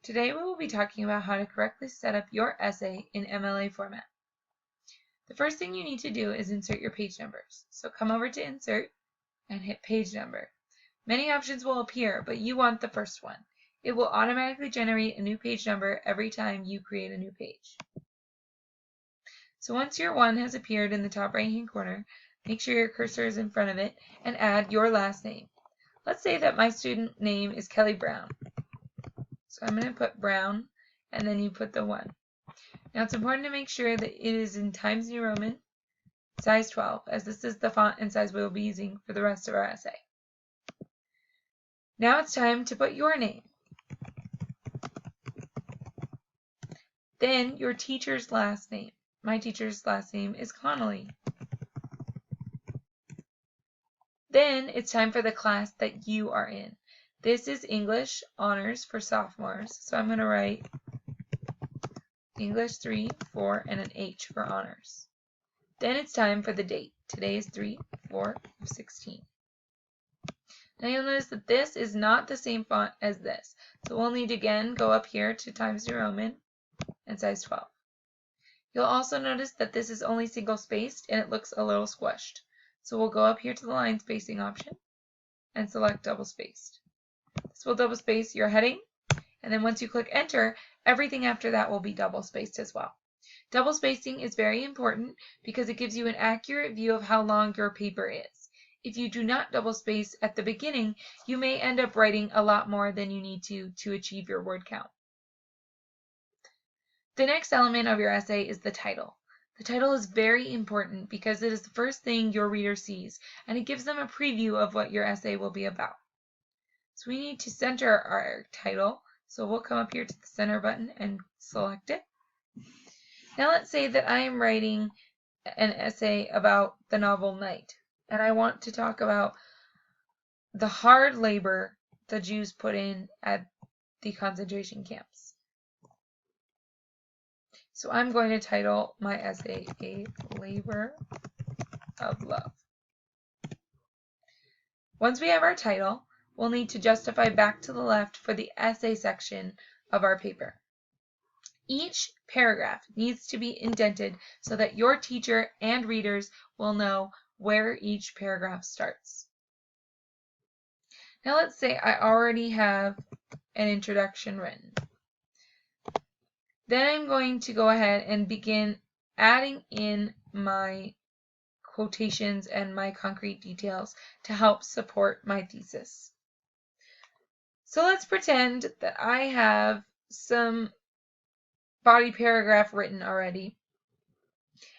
Today we will be talking about how to correctly set up your essay in MLA format. The first thing you need to do is insert your page numbers. So come over to Insert and hit Page Number. Many options will appear, but you want the first one. It will automatically generate a new page number every time you create a new page. So once your one has appeared in the top right hand corner, make sure your cursor is in front of it and add your last name. Let's say that my student name is Kelly Brown. So I'm going to put Brown, and then you put the 1. Now it's important to make sure that it is in Times New Roman, size 12, as this is the font and size we will be using for the rest of our essay. Now it's time to put your name. Then your teacher's last name. My teacher's last name is Connolly. Then it's time for the class that you are in. This is English Honors for sophomores, so I'm going to write English 3, 4, and an H for Honors. Then it's time for the date. Today is 3/4/16. Now you'll notice that this is not the same font as this, so we'll need to again go up here to Times New Roman and size 12. You'll also notice that this is only single spaced and it looks a little squished. So we'll go up here to the line spacing option and select double spaced. This will double space your heading, and then once you click enter, everything after that will be double spaced as well. Double spacing is very important because it gives you an accurate view of how long your paper is. If you do not double space at the beginning, you may end up writing a lot more than you need to achieve your word count. The next element of your essay is the title. The title is very important because it is the first thing your reader sees, and it gives them a preview of what your essay will be about. So we need to center our title, so we'll come up here to the center button and select it. Now let's say that I am writing an essay about the novel Night, and I want to talk about the hard labor the Jews put in at the concentration camps. So I'm going to title my essay A Labor of Love. Once we have our title, we'll need to justify back to the left for the essay section of our paper. Each paragraph needs to be indented so that your teacher and readers will know where each paragraph starts. Now let's say I already have an introduction written. Then I'm going to go ahead and begin adding in my quotations and my concrete details to help support my thesis. So let's pretend that I have some body paragraph written already,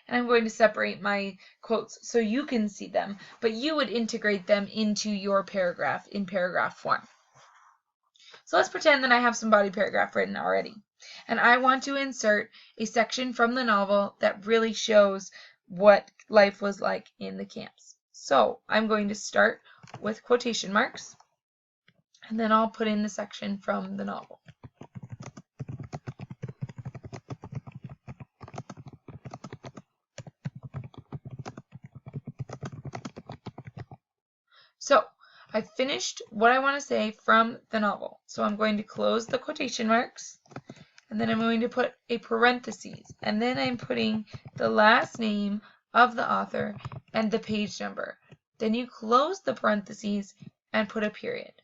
and I'm going to separate my quotes so you can see them, but you would integrate them into your paragraph in paragraph form. So let's pretend that I have some body paragraph written already, and I want to insert a section from the novel that really shows what life was like in the camps. So I'm going to start with quotation marks, and then I'll put in the section from the novel. So I finished what I want to say from the novel. So I'm going to close the quotation marks, and then I'm going to put a parentheses, and then I'm putting the last name of the author and the page number. Then you close the parentheses and put a period.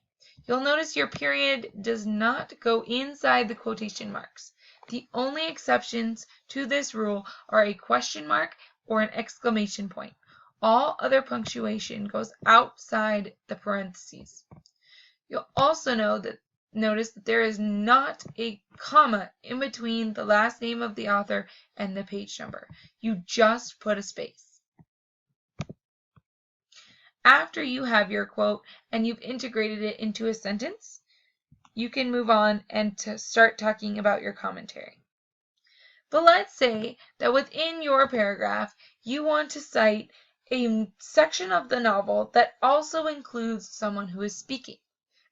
You'll notice your period does not go inside the quotation marks. The only exceptions to this rule are a question mark or an exclamation point. All other punctuation goes outside the parentheses. You'll also notice that there is not a comma in between the last name of the author and the page number. You just put a space. After you have your quote and you've integrated it into a sentence, you can move on and to start talking about your commentary. But let's say that within your paragraph, you want to cite a section of the novel that also includes someone who is speaking.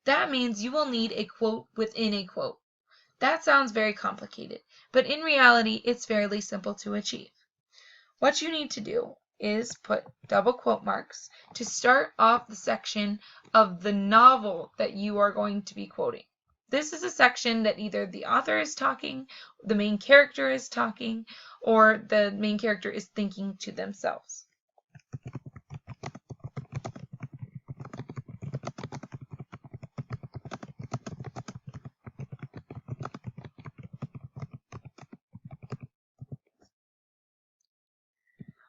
That means you will need a quote within a quote. That sounds very complicated, but in reality, it's fairly simple to achieve. What you need to do is put double quote marks to start off the section of the novel that you are going to be quoting. this is a section that either the author is talking, the main character is talking, or the main character is thinking to themselves.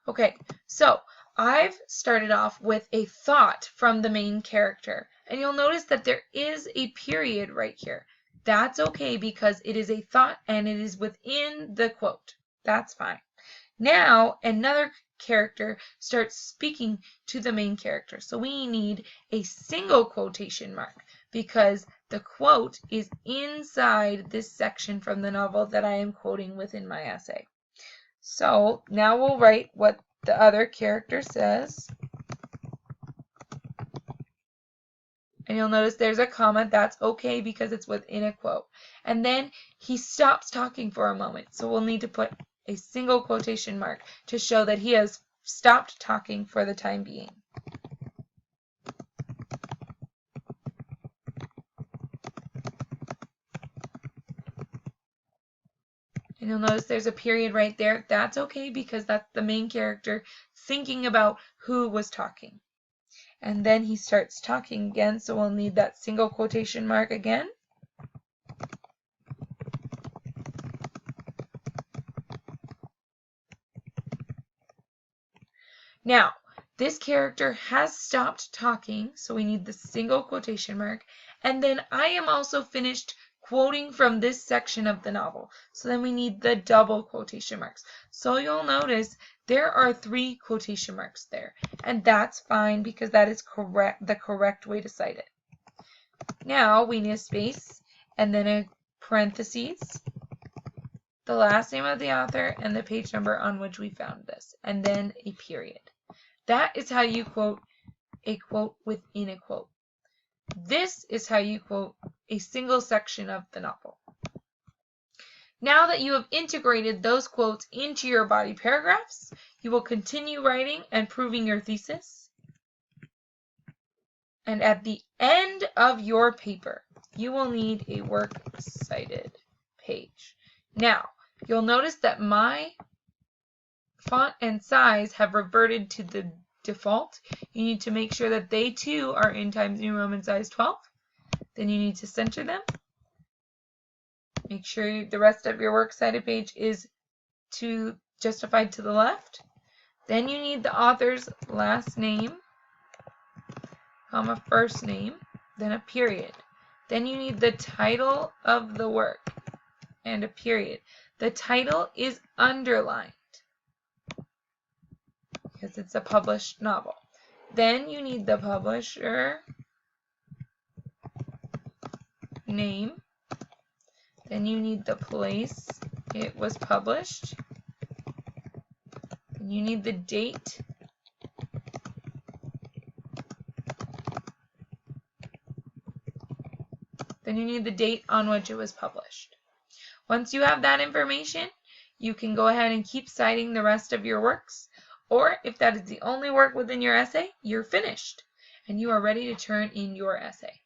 Okay, so I've started off with a thought from the main character, and you'll notice that there is a period right here. That's okay because it is a thought and it is within the quote. That's fine. Now another character starts speaking to the main character, so we need a single quotation mark because the quote is inside this section from the novel that I am quoting within my essay. So now we'll write what the other character says. And you'll notice there's a comma. That's okay because it's within a quote. And then he stops talking for a moment. So we'll need to put a single quotation mark to show that he has stopped talking for the time being. And you'll notice there's a period right there. That's okay because that's the main character thinking about who was talking. And then he starts talking again, so we'll need that single quotation mark again. Now, this character has stopped talking, so we need the single quotation mark. And then I am also finished quoting from this section of the novel. So then we need the double quotation marks. So you'll notice there are 3 quotation marks there. And that's fine because that is the correct way to cite it. Now we need a space and then a parentheses, the last name of the author, and the page number on which we found this, and then a period. That is how you quote a quote within a quote. This is how you quote a single section of the novel. Now that you have integrated those quotes into your body paragraphs, you will continue writing and proving your thesis. And at the end of your paper, you will need a works cited page. Now, you'll notice that my font and size have reverted to the default. You need to make sure that they too are in Times New Roman size 12. Then you need to center them. Make sure the rest of your works cited page is justified to the left. Then you need the author's last name, comma, first name, then a period. Then you need the title of the work and a period. The title is underlined because it's a published novel. Then you need the publisher name. Then you need the place it was published. Then you need the date. Then you need the date on which it was published. Once you have that information, you can go ahead and keep citing the rest of your works. Or if that is the only work within your essay, you're finished and you are ready to turn in your essay.